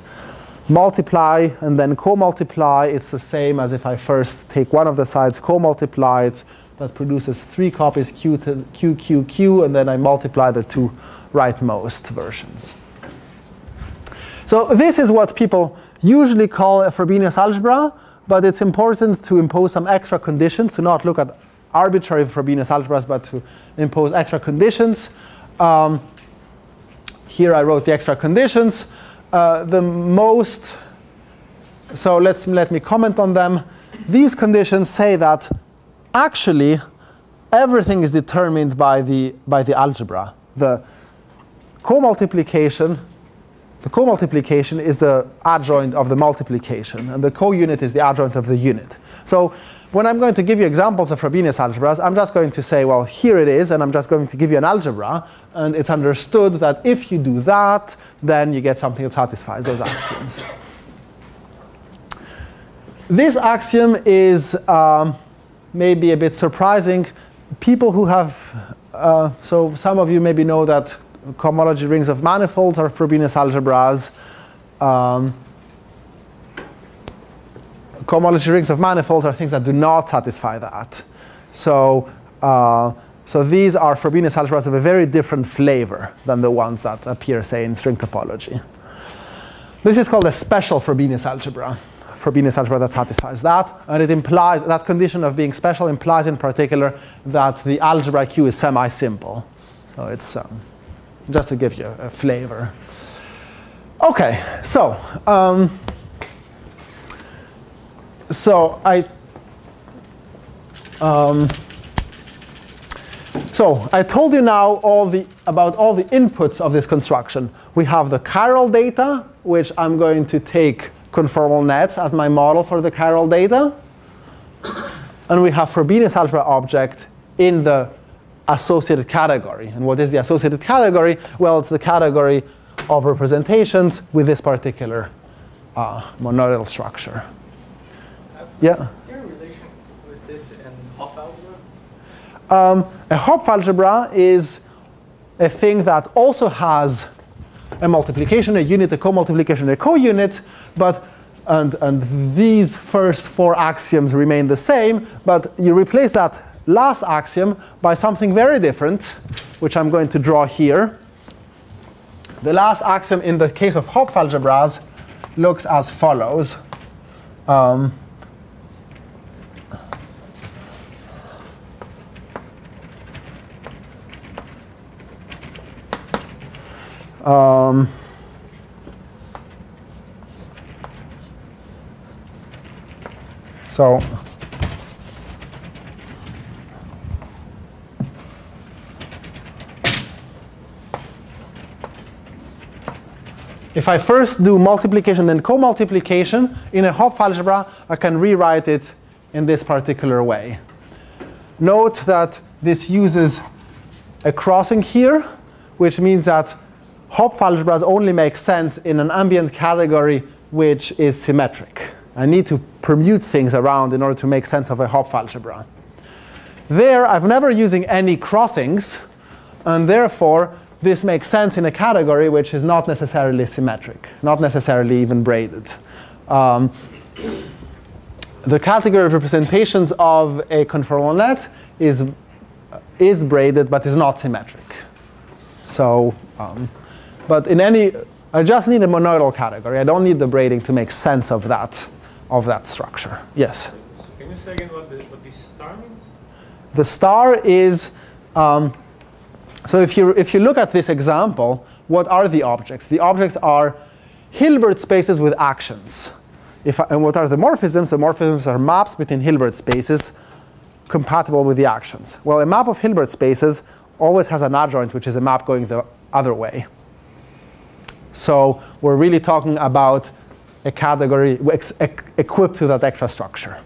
multiply and then co-multiply, it's the same as if I first take one of the sides, co-multiply it. That produces 3 copies Q to Q, Q, Q, and then I multiply the 2 rightmost versions. So this is what people usually call a Frobenius algebra, but it's important to impose some extra conditions, to not look at arbitrary Frobenius algebras, but to impose extra conditions. Here I wrote the extra conditions. So let me comment on them. These conditions say that actually everything is determined by the algebra. The co-multiplication is the adjoint of the multiplication, and the co-unit is the adjoint of the unit. So when I'm going to give you examples of Frobenius algebras, I'm just going to say, well, here it is, and I'm just going to give you an algebra, and it's understood that if you do that, then you get something that satisfies those axioms. This axiom is maybe a bit surprising. People who have, so some of you maybe know that cohomology rings of manifolds are Frobenius algebras. Cohomology rings of manifolds are things that do not satisfy that. So these are Frobenius algebras of a very different flavor than the ones that appear, say, in string topology. This is called a special Frobenius algebra. Frobenius algebra that satisfies that, and it implies that condition of being special implies in particular that the algebra Q is semi-simple. So it's just to give you a flavor. Okay, so I told you now about all the inputs of this construction. We have the chiral data, which I'm going to take conformal nets as my model for the chiral data. And we have Frobenius algebra object in the associated category. And what is the associated category? Well, it's the category of representations with this particular monoidal structure. Yeah? Is there a relation with this and Hopf algebra? A Hopf algebra is a thing that also has a multiplication, a unit, a co-multiplication, a co-unit, and these first 4 axioms remain the same, but you replace that last axiom by something very different, which I'm going to draw here. The last axiom in the case of Hopf algebras looks as follows. So if I first do multiplication then co-multiplication in a Hopf algebra, I can rewrite it in this particular way. note that this uses a crossing here, which means that Hopf algebras only make sense in an ambient category which is symmetric. I need to permute things around in order to make sense of a Hopf algebra. There, I'm never using any crossings, and therefore, this makes sense in a category which is not necessarily symmetric, not necessarily even braided. The category of representations of a conformal net is braided, but is not symmetric. So, but in any, I just need a monoidal category. I don't need the braiding to make sense of that structure. Yes? So can you say again what the star means? The star is, so if you look at this example, what are the objects? The objects are Hilbert spaces with actions. And what are the morphisms? The morphisms are maps between Hilbert spaces compatible with the actions. Well, a map of Hilbert spaces always has an adjoint, which is a map going the other way. So we're really talking about a category equipped to that extra structure.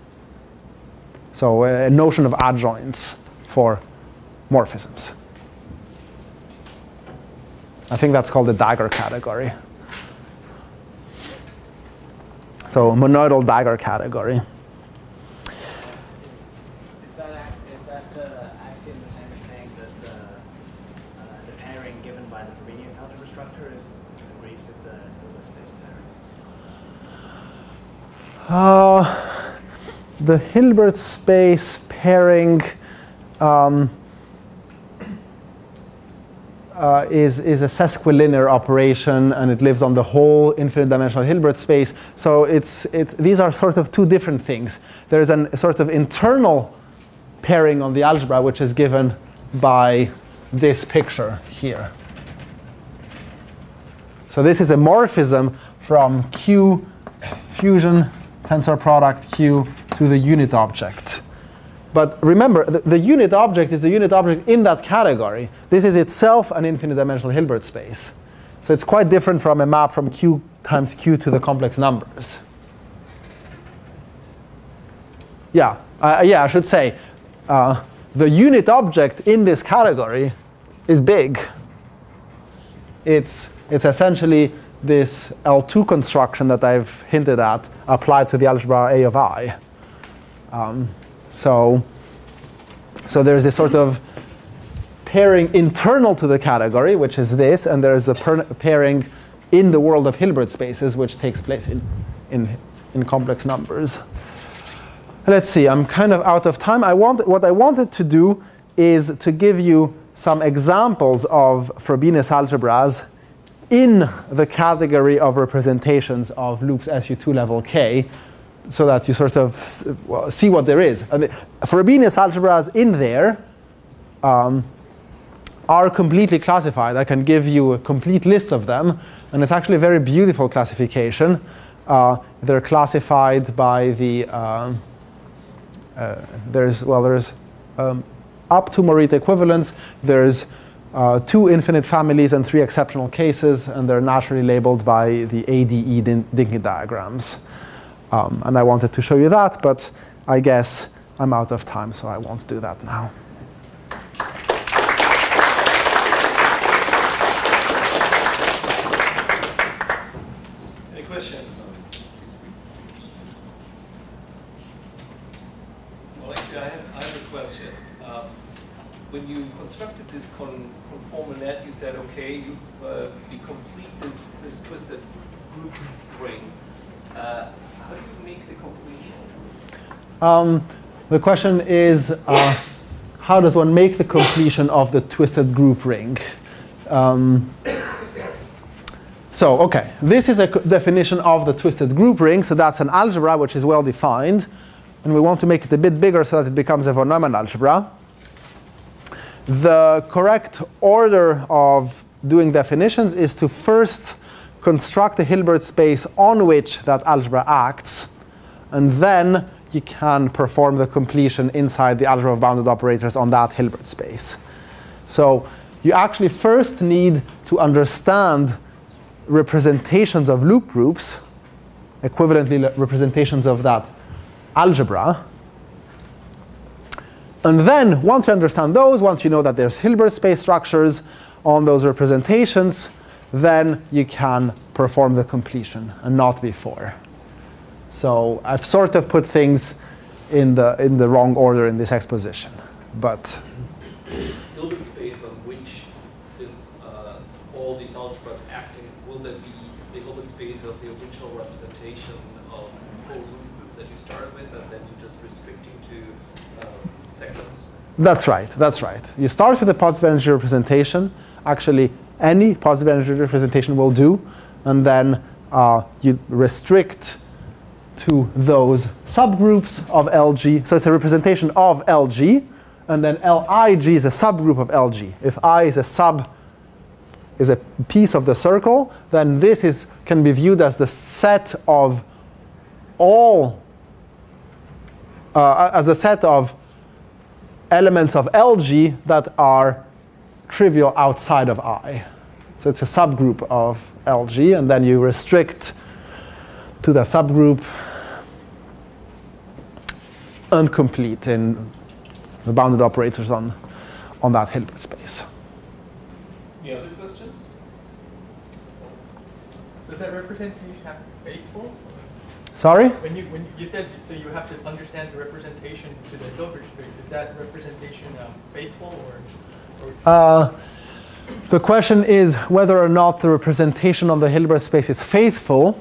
So a notion of adjoints for morphisms. I think that's called the dagger category. So monoidal dagger category. Is that axiom the same as saying that the pairing given by the Frobenius algebra structure is agrees with the Hilbert space pairing? The Hilbert space pairing is a sesquilinear operation, and it lives on the whole infinite dimensional Hilbert space. So these are sort of two different things. There's a sort of internal pairing on the algebra, which is given by this picture here. So this is a morphism from Q fusion tensor product Q to the unit object. But remember, the unit object is the unit object in that category. This is itself an infinite dimensional Hilbert space. So it's quite different from a map from Q times Q to the complex numbers. Yeah, I should say, the unit object in this category is big. It's essentially this L2 construction that I've hinted at applied to the algebra A of I. So there's this sort of pairing internal to the category, which is this, and there's a pairing in the world of Hilbert spaces, which takes place in complex numbers. Let's see, I'm kind of out of time. What I wanted to do is to give you some examples of Frobenius algebras in the category of representations of loops SU2 level K, so that you sort of see what there is. Frobenius algebras in there are completely classified. I can give you a complete list of them, and it's actually a very beautiful classification. They're classified by the there's up to Morita equivalence. There's 2 infinite families and 3 exceptional cases, and they're naturally labeled by the ADE Dinkin diagrams. And I wanted to show you that, but I guess I'm out of time, so I won't do that now. Any questions? Well, actually, I have a question. When you constructed this conformal net, you said, okay, we complete this twisted group ring. How do you make the completion? The question is, how does one make the completion of the twisted group ring? So, okay, this is a definition of the twisted group ring. So that's an algebra which is well defined. And we want to make it a bit bigger so that it becomes a von Neumann algebra. The correct order of doing definitions is to first construct a Hilbert space on which that algebra acts, and then you can perform the completion inside the algebra of bounded operators on that Hilbert space. So you actually first need to understand representations of loop groups, equivalently representations of that algebra. And then, once you understand those, once you know that there's Hilbert space structures on those representations, then you can perform the completion, and not before. So I've sort of put things in the wrong order in this exposition. But this Hilbert space on which is all these algebras acting, will that be the Hilbert space of the original representation of the full loop group that you started with, and then you're just restricting to segments? that's right, that's right. You start with a positive energy representation. Actually, any positive energy representation will do. And then you restrict to those subgroups of LG. So it's a representation of LG. And then Lig is a subgroup of LG. If I is a piece of the circle, then this can be viewed as the set of all, as a set of elements of LG that are trivial outside of I. So it's a subgroup of LG, and then you restrict to the subgroup and complete in the bounded operators on that Hilbert space. Any other questions? Does that representation have to be faithful? Sorry? When you said so you have to understand the representation to the Hilbert space, is that representation faithful or the question is whether or not the representation on the Hilbert space is faithful.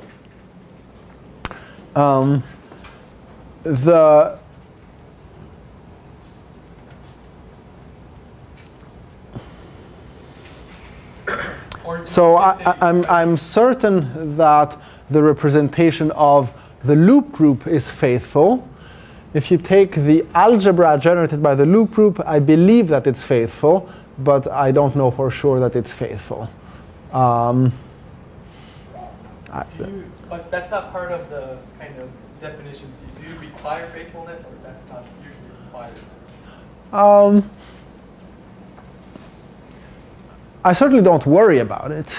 So I'm certain that the representation of the loop group is faithful. If you take the algebra generated by the loop group, I believe that it's faithful, but I don't know for sure that it's faithful. but that's not part of the kind of definition. Do you require faithfulness, or that's not usually required? I certainly don't worry about it.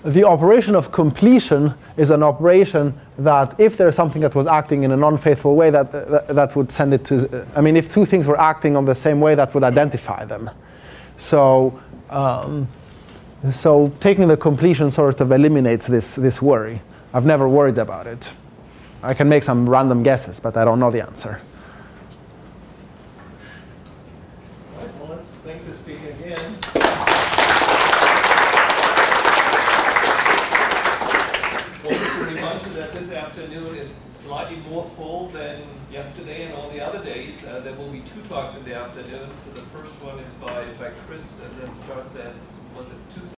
The operation of completion is an operation that if there's something that was acting in a non-faithful way, that would send it to, I mean, if two things were acting on the same way, that would identify them. So, so taking the completion sort of eliminates this worry. I've never worried about it. I can make some random guesses, but I don't know the answer. All right, well, let's thank the speaker again. To remind you that this afternoon is slightly more full than yesterday and all the other days. There will be 2 talks in the afternoon. So the first one is by Chris, and then starts at, was it 2:30?